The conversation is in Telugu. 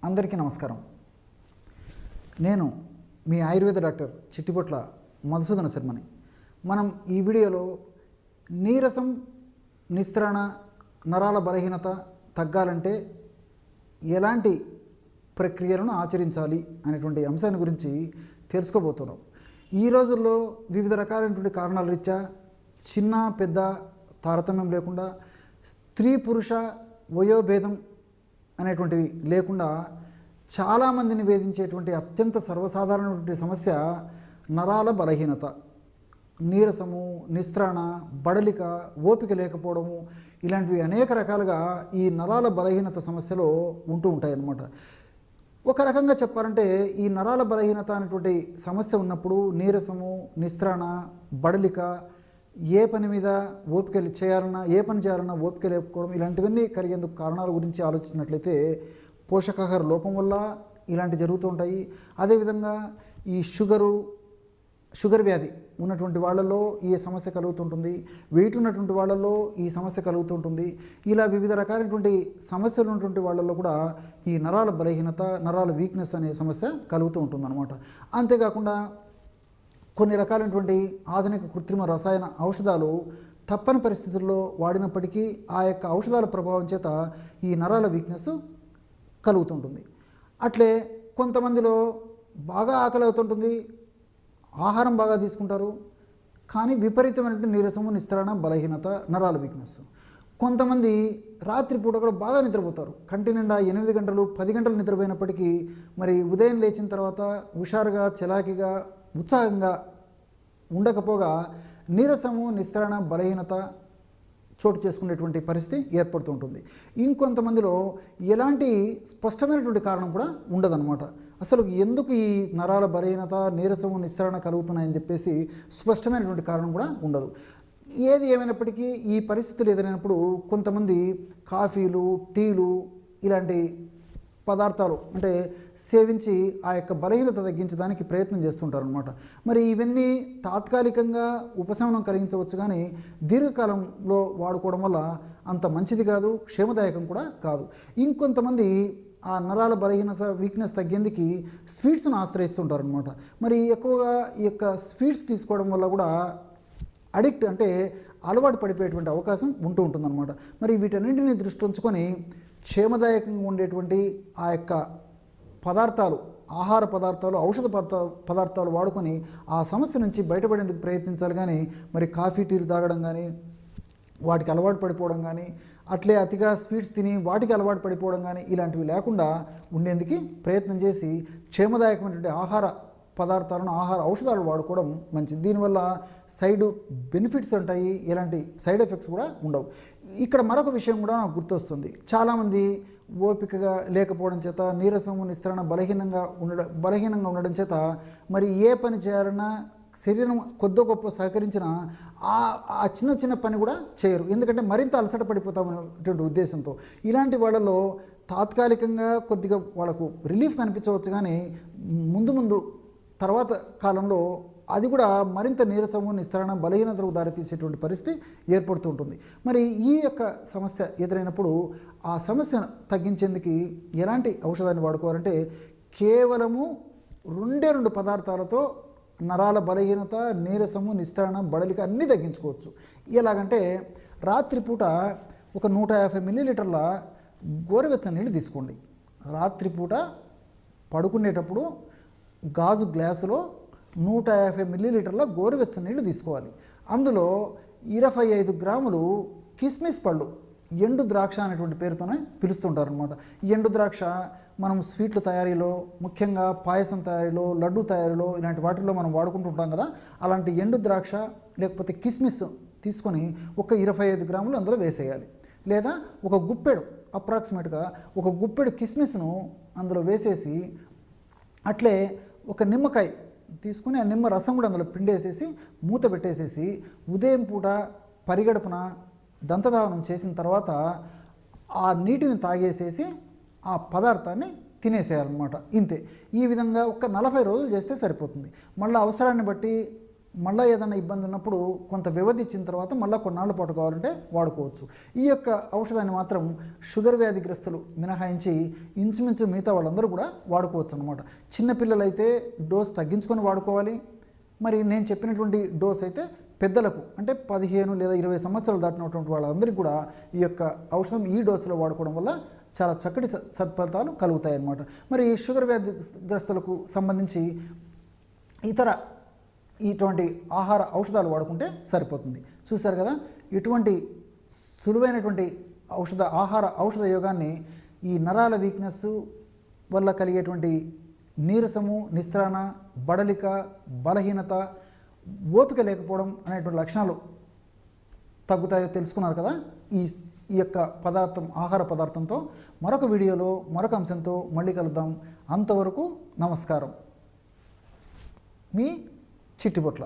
అందరికీ నమస్కారం. నేను మీ ఆయుర్వేద డాక్టర్ చిట్టిపొట్ల మధుసూదన శర్మని. మనం ఈ వీడియోలో నీరసం, నిస్త్రాణ, నరాల బలహీనత తగ్గాలంటే ఎలాంటి ప్రక్రియలను ఆచరించాలి అనేటువంటి అంశాన్ని గురించి తెలుసుకోబోతున్నాం. ఈ రోజుల్లో వివిధ రకాలైనటువంటి కారణాల రీత్యా చిన్న పెద్ద తారతమ్యం లేకుండా, స్త్రీ పురుష వయోభేదం అనేటువంటివి లేకుండా చాలామందిని వేధించేటువంటి అత్యంత సర్వసాధారణమైనటువంటి సమస్య నరాల బలహీనత. నీరసము, నిస్త్రాణ, బడలిక, ఓపిక లేకపోవడము, ఇలాంటివి అనేక రకాలుగా ఈ నరాల బలహీనత సమస్యలో ఉంటూ ఉంటాయి అన్నమాట. ఒక రకంగా చెప్పాలంటే ఈ నరాల బలహీనత అనేటువంటి సమస్య ఉన్నప్పుడు నీరసము, నిస్త్రాణ, బడలిక, ఏ పని మీద ఓపిక చేయాలన్నా, ఏ పని చేయాలన్నా ఓపిక లేకపోవడం, ఇలాంటివన్నీ కలిగేందుకు కారణాల గురించి ఆలోచించినట్లయితే పోషకాహార లోపం వల్ల ఇలాంటి జరుగుతూ ఉంటాయి. అదేవిధంగా ఈ షుగర్ వ్యాధి ఉన్నటువంటి వాళ్ళల్లో ఈ సమస్య కలుగుతుంటుంది. వెయిట్ ఉన్నటువంటి వాళ్ళల్లో ఈ సమస్య కలుగుతుంటుంది. ఇలా వివిధ రకాలైనటువంటి సమస్యలు ఉన్నటువంటి వాళ్ళల్లో కూడా ఈ నరాల బలహీనత, నరాల వీక్నెస్ అనే సమస్య కలుగుతూ ఉంటుందన్నమాట. అంతేకాకుండా కొన్ని రకాలైనటువంటి ఆధునిక కృత్రిమ రసాయన ఔషధాలు తప్పని పరిస్థితుల్లో వాడినప్పటికీ ఆ యొక్క ఔషధాల ప్రభావం చేత ఈ నరాల వీక్నెస్ కలుగుతుంటుంది. అట్లే కొంతమందిలో బాగా ఆకలి అవుతుంటుంది, ఆహారం బాగా తీసుకుంటారు, కానీ విపరీతమైనటువంటి నీరసము, నిస్త్రాణ, బలహీనత, నరాల వీక్నెస్. కొంతమంది రాత్రిపూట కూడా బాగా నిద్రపోతారు, కంటి నిండా 8 గంటలు 10 గంటలు నిద్రపోయినప్పటికీ మరి ఉదయం లేచిన తర్వాత హుషారుగా, చలాకీగా, ఉత్సాహంగా ఉండకపోగా నీరసము, నిస్త్రాణ, బలహీనత చోటు చేసుకునేటువంటి పరిస్థితి ఏర్పడుతూ ఉంటుంది. ఇంకొంతమందిలో ఎలాంటి స్పష్టమైనటువంటి కారణం కూడా ఉండదన్నమాట. అసలు ఎందుకు ఈ నరాల బలహీనత, నీరసము, నిస్త్రాణ కలుగుతున్నాయని చెప్పేసి స్పష్టమైనటువంటి కారణం కూడా ఉండదు. ఏది ఏమైనప్పటికీ ఈ పరిస్థితులు ఎదురైనప్పుడు కొంతమంది కాఫీలు, టీలు ఇలాంటి పదార్థాలు అంటే సేవించి ఆ యొక్క బలహీనత తగ్గించడానికి ప్రయత్నం చేస్తుంటారు అనమాట. మరి ఇవన్నీ తాత్కాలికంగా ఉపశమనం కలిగించవచ్చు, కానీ దీర్ఘకాలంలో వాడుకోవడం వల్ల అంత మంచిది కాదు, క్షేమదాయకం కూడా కాదు. ఇంకొంతమంది ఆ నరాల బలహీనత, వీక్నెస్ తగ్గేందుకు స్వీట్స్ను ఆశ్రయిస్తుంటారు అనమాట. మరి ఎక్కువగా ఈ యొక్క స్వీట్స్ తీసుకోవడం వల్ల కూడా అడిక్ట్ అంటే అలవాటు పడిపోయేటువంటి అవకాశం ఉంటూ ఉంటుందన్నమాట. మరి వీటన్నింటినీ దృష్టి ఉంచుకొని క్షేమదాయకంగా ఉండేటువంటి ఆ యొక్క పదార్థాలు, ఆహార పదార్థాలు, ఔషధ పదార్థాలు వాడుకొని ఆ సమస్య నుంచి బయటపడేందుకు ప్రయత్నించాలి. కానీ మరి కాఫీ, టీలు తాగడం కానీ, వాటికి అలవాటు పడిపోవడం కానీ, అట్లే అతిగా స్వీట్స్ తిని వాటికి అలవాటు పడిపోవడం కానీ ఇలాంటివి లేకుండా ఉండేందుకు ప్రయత్నం చేసి క్షేమదాయకమైనటువంటి ఆహార పదార్థాలను, ఆహార ఔషధాలు వాడుకోవడం మంచిది. దీనివల్ల సైడ్ బెనిఫిట్స్ ఉంటాయి, ఎలాంటి సైడ్ ఎఫెక్ట్స్ కూడా ఉండవు. ఇక్కడ మరొక విషయం కూడా నాకు గుర్తొస్తుంది. చాలామంది ఓపికగా లేకపోవడం చేత, నీరసము, నిస్త్రాణ, బలహీనంగా ఉండడం చేత మరి ఏ పని చేయాలన్నా శరీరం కొద్ది గొప్ప సహకరించిన ఆ చిన్న చిన్న పని కూడా చేయరు, ఎందుకంటే మరింత అలసట పడిపోతామనేటువంటి ఉద్దేశంతో. ఇలాంటి వాళ్ళలో తాత్కాలికంగా కొద్దిగా వాళ్ళకు రిలీఫ్ కనిపించవచ్చు, కానీ ముందు తర్వాత కాలంలో అది కూడా మరింత నీరసము, నిస్త్రాణ, బలహీనతకు దారితీసేటువంటి పరిస్థితి ఏర్పడుతూ ఉంటుంది. మరి ఈ యొక్క సమస్య ఎదురైనప్పుడు ఆ సమస్యను తగ్గించేందుకు ఎలాంటి ఔషధాన్ని వాడుకోవాలంటే కేవలము 2 పదార్థాలతో నరాల బలహీనత, నీరసము, నిస్త్రాణ, బడలిక అన్నీ తగ్గించుకోవచ్చు. ఎలాగంటే రాత్రిపూట ఒక 150 మిల్లీలీటర్ల గోరువెచ్చని నీళ్ళు తీసుకోండి. రాత్రిపూట పడుకునేటప్పుడు గాజు గ్లాసులో 150 మిల్లీలీటర్ల గోరువెచ్చని నీళ్ళు తీసుకోవాలి. అందులో 25 గ్రాములు కిస్మిస్ పళ్ళు, ఎండు ద్రాక్ష అనేటువంటి పేరుతోనే పిలుస్తుంటారు అనమాట. ఈ ఎండు ద్రాక్ష మనం స్వీట్ల తయారీలో, ముఖ్యంగా పాయసం తయారీలో, లడ్డు తయారీలో, ఇలాంటి వాటిల్లో మనం వాడుకుంటుంటాం కదా. అలాంటి ఎండు ద్రాక్ష లేకపోతే కిస్మిస్ తీసుకొని ఒక 25 గ్రాములు అందులో వేసేయాలి. లేదా ఒక గుప్పెడు, అప్రాక్సిమేట్గా ఒక గుప్పెడు కిస్మిస్ను అందులో వేసేసి, అట్లే ఒక నిమ్మకాయ తీసుకుని ఆ నిమ్మ రసం కూడా అందులో పిండేసేసి మూత పెట్టేసేసి ఉదయం పూట పరిగడుపున దంతధావనం చేసిన తర్వాత ఆ నీటిని తాగేసేసి ఆ పదార్థాన్ని తినేసేయాలన్నమాట. ఇంతే. ఈ విధంగా ఒక 40 రోజులు చేస్తే సరిపోతుంది. మళ్ళీ అవసరాన్ని బట్టి మళ్ళీ ఏదైనా ఇబ్బంది ఉన్నప్పుడు కొంత వ్యవధి ఇచ్చిన తర్వాత మళ్ళీ కొన్నాళ్ళ పాటు కావాలంటే వాడుకోవచ్చు. ఈ యొక్క ఔషధాన్ని మాత్రం షుగర్ వ్యాధిగ్రస్తులు మినహాయించి ఇంచుమించు మిగతా వాళ్ళందరూ కూడా వాడుకోవచ్చు అన్నమాట. చిన్నపిల్లలైతే డోస్ తగ్గించుకొని వాడుకోవాలి. మరి నేను చెప్పినటువంటి డోస్ అయితే పెద్దలకు అంటే 15 లేదా 20 సంవత్సరాలు దాటినటువంటి వాళ్ళందరికీ కూడా ఈ యొక్క ఔషధం ఈ డోసులో వాడుకోవడం వల్ల చాలా చక్కటి సత్ఫలితాలు కలుగుతాయి అన్నమాట. మరి షుగర్ వ్యాధిగ్రస్తులకు సంబంధించి ఇటువంటి ఆహార ఔషధాలు వాడుకుంటే సరిపోతుంది. చూశారు కదా, ఇటువంటి సులువైనటువంటి ఆహార ఔషధ యోగాన్ని ఈ నరాల వీక్నెస్ వల్ల కలిగేటువంటి నీరసము, నిస్త్రాణ, బడలిక, బలహీనత, ఓపిక లేకపోవడం అనేటువంటి లక్షణాలు తగ్గుతాయో తెలుసుకున్నారు కదా. ఈ యొక్క ఆహార పదార్థంతో మరొక వీడియోలో మరొక అంశంతో మళ్ళీ కలుద్దాం. అంతవరకు నమస్కారం. మీ చిట్టిబొట్ల.